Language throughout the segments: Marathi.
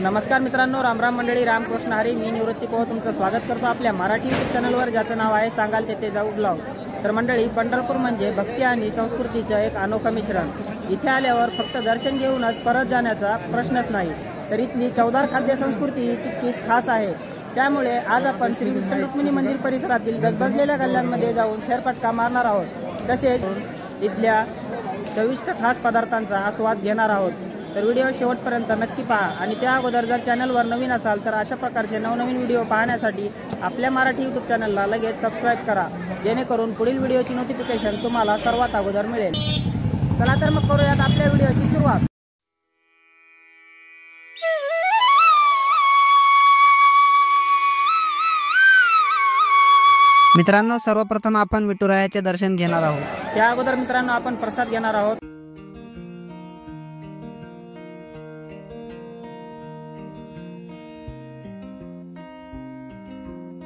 नमस्कार मित्रांनो, रामराम मंडळी, रामकृष्ण हरी. मी निवृत्ती पोह तुमचं स्वागत करतो आपल्या मराठी यूट्यूब चॅनलवर, ज्याचं नाव आहे सांगाल तेथे जाऊ ब्लॉग. तर मंडळी, पंढरपूर म्हणजे भक्ती आणि संस्कृतीचं एक अनोखं मिश्रण. इथे आल्यावर फक्त दर्शन घेऊनच परत जाण्याचा प्रश्नच नाही, तर इथली चवदार खाद्य संस्कृती तितकीच खास आहे. त्यामुळे आज आपण श्री विठ्ठल रुक्मिणी मंदिर परिसरातील गजबजलेल्या गल्ल्यांमध्ये जाऊन फेरफटका मारणार आहोत. तसेच इथल्या चविष्ट खास पदार्थांचा आस्वाद घेणार आहोत. तर व्हिडिओ शेवटपर्यंत नक्की पहा. आणि त्या अगोदर जर चॅनलवर नवीन असाल तर अशा प्रकारचे नवनवीन व्हिडिओ पाहण्यासाठी आपल्या मराठी यूट्यूब चॅनलला लगेच सबस्क्राईब करा, जेणेकरून पुढील व्हिडिओची नोटिफिकेशन तुम्हाला सर्वात अगोदर मिळेल. चला तर मग करूयात आपल्या व्हिडिओची सुरुवात. मित्रांनो, सर्वप्रथम आपण विठुरायाचे दर्शन घेणार आहोत. त्या अगोदर मित्रांनो आपण प्रसाद घेणार आहोत.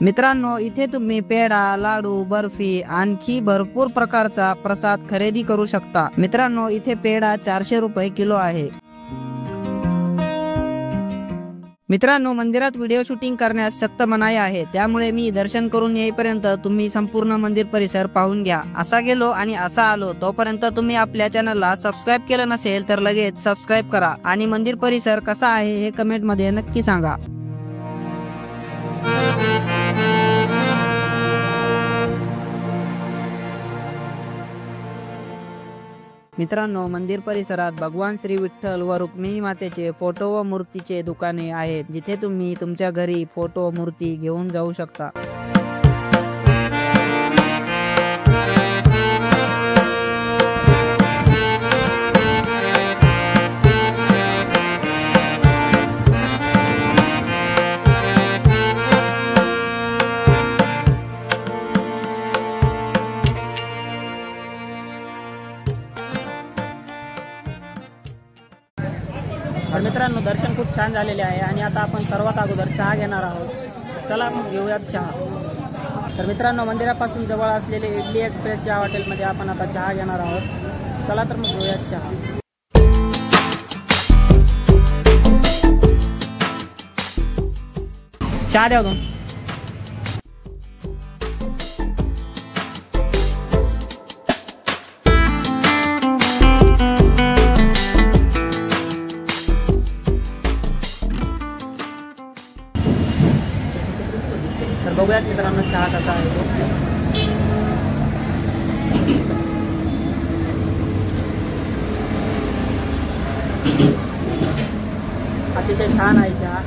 मित्रांनो, इथे तुम्ही पेढा, लाडू, बर्फी आणखी भरपूर प्रकारचा प्रसाद खरेदी करू शकता. मित्रांनो, इथे पेढा 400 रुपये किलो आहे. मित्रांनो, मंदिरात व्हिडिओ शूटिंग करण्यास सक्त मनाई आहे. त्यामुळे मी दर्शन करून येईपर्यंत तुम्ही संपूर्ण मंदिर परिसर पाहून घ्या. असा गेलो आणि असा आलो. तोपर्यंत तुम्ही आपल्या चॅनलला सबस्क्राईब केलं नसेल तर लगेच सबस्क्राईब करा. आणि मंदिर परिसर कसा आहे हे कमेंट मध्ये नक्की सांगा. मित्रांनो, मंदिर परिसरात भगवान श्री विठ्ठल व रुक्मिणी मातेचे फोटो व मूर्तीचे दुकाने आहेत, जिथे तुम्ही तुमच्या घरी फोटो मूर्ती घेऊन जाऊ शकता. तर मित्रांनो, दर्शन खूप छान झालेले आहे आणि आता आपण सर्वात अगोदर चहा घेणार आहोत. चला मग घेऊयात चहा. तर मित्रांनो, मंदिरापासून जवळ असलेले इडली एक्सप्रेस या हॉटेलमध्ये आपण आता चहा घेणार आहोत. चला तर मग घेऊयात चहा. चहा द्या दोन. तर बघूयात मित्रांनो चहा कसा आहे तो. अतिशय छान आहे चहा.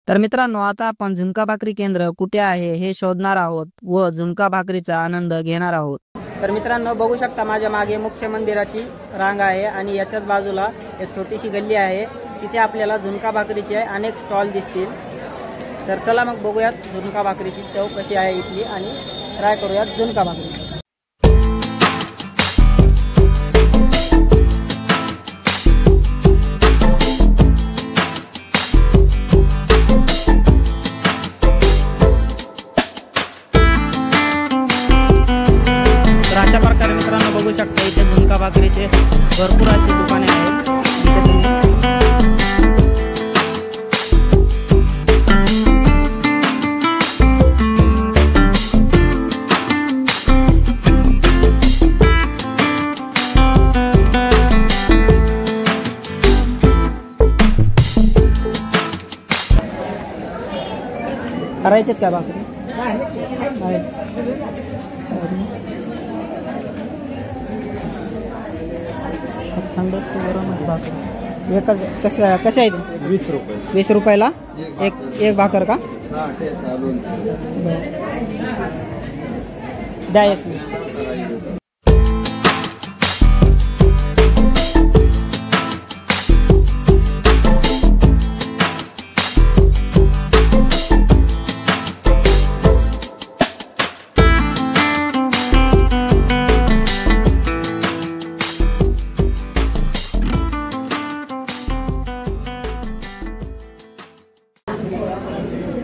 तर मित्रांनो, आता आपण झुणका भाकरी केंद्र कुठे आहे हे शोधणार आहोत व झुणका भाकरीचा आनंद घेणार आहोत. तर मित्रांनो, बघू शकता माझ्या मागे मुख्य मंदिराची रांग आहे आणि याच्याच बाजूला एक छोटीशी गल्ली आहे. तिथे आपल्याला झुणका भाकरीचे अनेक स्टॉल दिसतील. तर चला मग बघूयात झुणका भाकरीची चव कशी आहे इथली आणि ट्राय करूयात झुणका भाकरी. अशा प्रकारे मित्रांनो बघू शकता इथे झुणका भाकरीचे भरपूर अशी दुकाने आहेत. करायचेत का भाकरी? एकच कसे आहे ते? 20 रुपये. 20 रुपयाला एक भाकर का? द्या एक.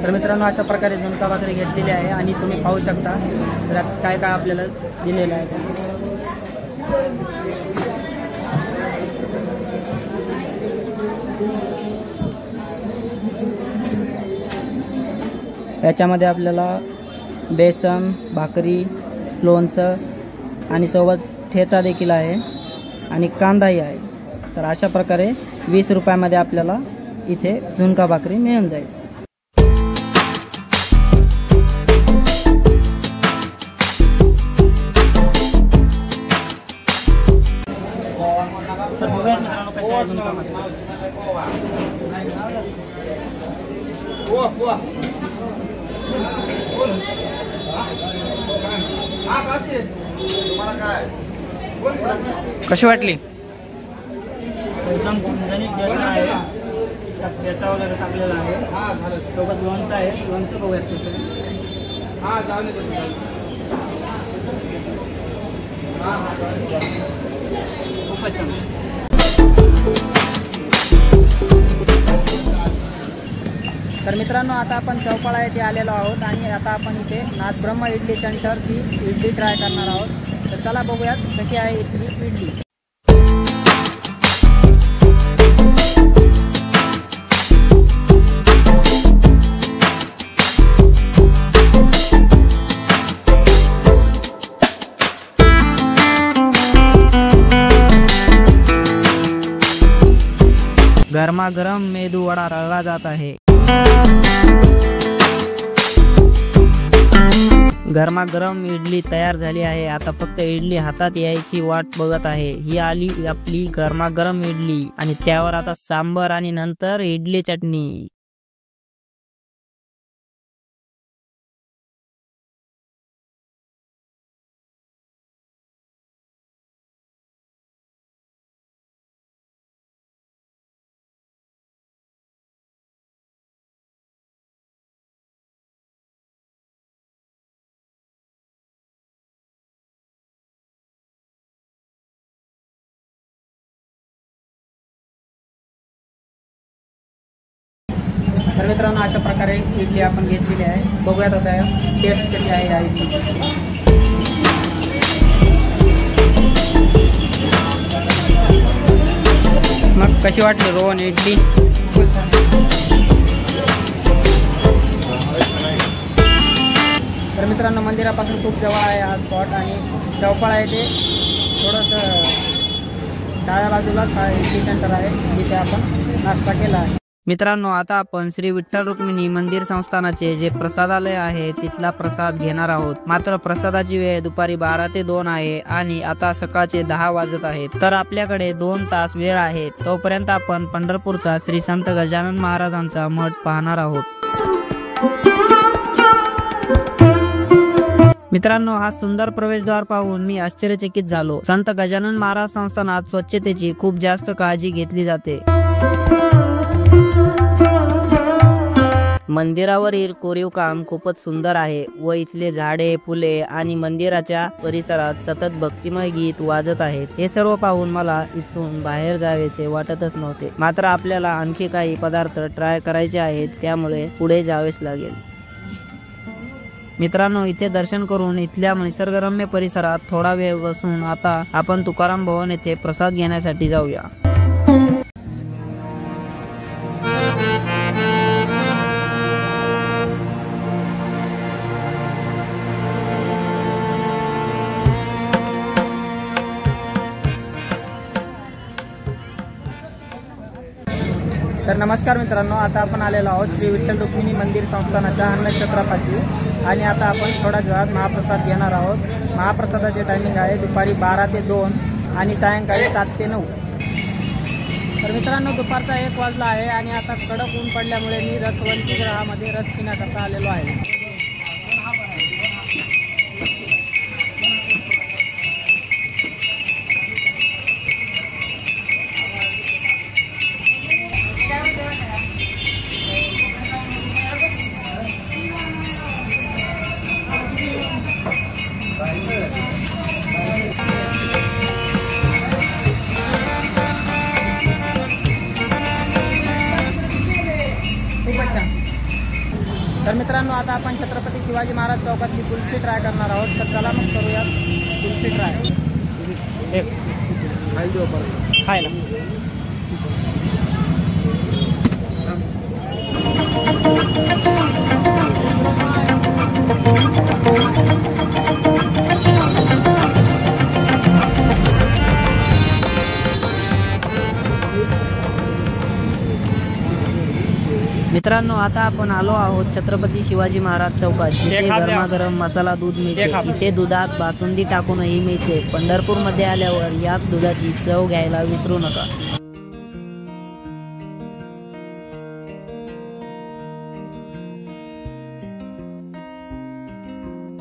तर मित्रांनो, अशा प्रकारे झुणका भाकरी घेतलेली आहे आणि तुम्ही पाहू शकता त्यात काय काय आपल्याला दिलेलं आहे. याच्यामध्ये आपल्याला बेसन, भाकरी, लोणचं आणि सोबत ठेचा देखील आहे आणि कांदाही आहे। तर अशा प्रकारे 20 रुपयामध्ये आपल्याला इथे झुणका भाकरी मिळून जाईल। तर बघूया मित्रांनो कशा आहे झुणका भाकरी। कशी वाटली? एकदम झणझणीत बेसन आहे, ठेचा वगैरे टाकलेला आहे, सोबत लोणचं आहे। लोणचं बघूयात कसं खूपच छान। तर मित्रांनो आता आपण चौपाळा येथे आलेलो आहोत आणि आता आपण इथे नाथ ब्रह्म इडली सेंटरची इडली ट्राय करणार आहोत। तर चला बघूयात कशी आहे इथली इडली। गरमागरम मेदू वडा तळला जात आहे। गरमागरम इडली तयार झाली आहे। आता फक्त इडली हातात यायची वाट बघत आहे। ही आली आपली गरमागरम इडली आणि त्यावर आता सांबर आणि नंतर इडली चटणी। तर मित्रांनो अशा प्रकारे इडली आपण घेतलेली आहे। बघूयात आता टेस्ट कशी आहे या इडलीची। मग कशी वाटली रोहन इडली? तर मित्रांनो मंदिरापासून खूप जवळ आहे हा स्पॉट आणि चौपाळा येथे थोडंसं डाव्या बाजूलाच हा इडली सेंटर आहे, जिथे आपण नाश्ता केला आहे। मित्रांनो आता आपण श्री विठ्ठल रुक्मिणी मंदिर संस्थानाचे जे प्रसादालय आहे तिथला प्रसाद घेणार आहोत। मात्र प्रसादाची वेळ दुपारी 12 ते 2 आहे आणि आता सकाळचे 10 वाजत आहेत। तर आपल्याकडे 2 तास वेळ आहे। तोपर्यंत आपण पंढरपूरचा श्री संत गजानन महाराजांचा मठ पाहणार आहोत। मित्रांनो हा सुंदर प्रवेशद्वार पाहून मी आश्चर्यचकित झालो। संत गजानन महाराज संस्थानात स्वच्छतेची खूप जास्त काळजी घेतली जाते। मंदिरावरील कोरीव काम खूपच सुंदर आहे व इथले झाडे, फुले आणि मंदिराच्या परिसरात सतत भक्तिमय गीत वाजत आहेत। हे सर्व पाहून मला इथून बाहेर जावेसे वाटतच नव्हते। मात्र आपल्याला आणखी काही पदार्थ ट्राय करायचे आहेत, त्यामुळे पुढे जावेच लागेल। मित्रांनो इथे दर्शन करून इथल्या निसर्गरम्य परिसरात थोडा वेळ बसून आता आपण तुकाराम भवन येथे प्रसाद घेण्यासाठी जाऊया। तर नमस्कार मित्रांनो, आता आपण आलेलो आहोत श्री विठ्ठल रुक्मिणी मंदिर संस्थानाच्या अन्नक्षेत्रापाशी आणि आता आपण थोड्याच वेळात महाप्रसाद घेणार आहोत। महाप्रसादाचे टायमिंग आहे दुपारी 12 ते 2 आणि सायंकाळी 7 ते 9। तर मित्रांनो दुपारचा 1 वाजला आहे आणि आता कडक ऊन पडल्यामुळे मी रसवंतीगृहामध्ये रस पिण्याकरता आलेलो आहे। तर मित्रांनो आता आपण छत्रपती शिवाजी महाराज चौकातली कुल्फी ट्राय करणार आहोत। तर चला मग करूया कुल्फी ट्राय। खायला मित्रांनो, आता आपण आलो आहोत छत्रपती शिवाजी महाराज चौकात, जिथे गरमागरम मसाला दूध मिळते. इथे दुधात बासुंदी टाकूनही मिळते. पंढरपूरमध्ये आल्यावर याच दुधाची चव घ्यायला विसरू नका.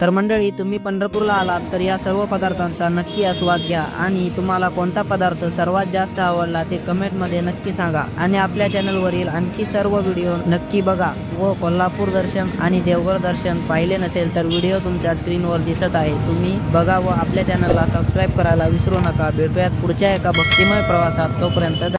तर मंडळी, तुम्ही पंढरपूरला आलात तर या सर्व पदार्थांचा नक्की आस्वाद घ्या आणि तुम्हाला कोणता पदार्थ सर्वात जास्त आवडला ते कमेंटमध्ये नक्की सांगा. आणि आपल्या चॅनलवरील आणखी सर्व व्हिडिओ नक्की बघा व कोल्हापूर दर्शन आणि देवगड दर्शन पाहिले नसेल तर व्हिडिओ तुमच्या स्क्रीनवर दिसत आहे, तुम्ही बघा व आपल्या चॅनलला सबस्क्राईब करायला विसरू नका. भेटूयात पुढच्या एका भक्तिमय प्रवासात. तोपर्यंत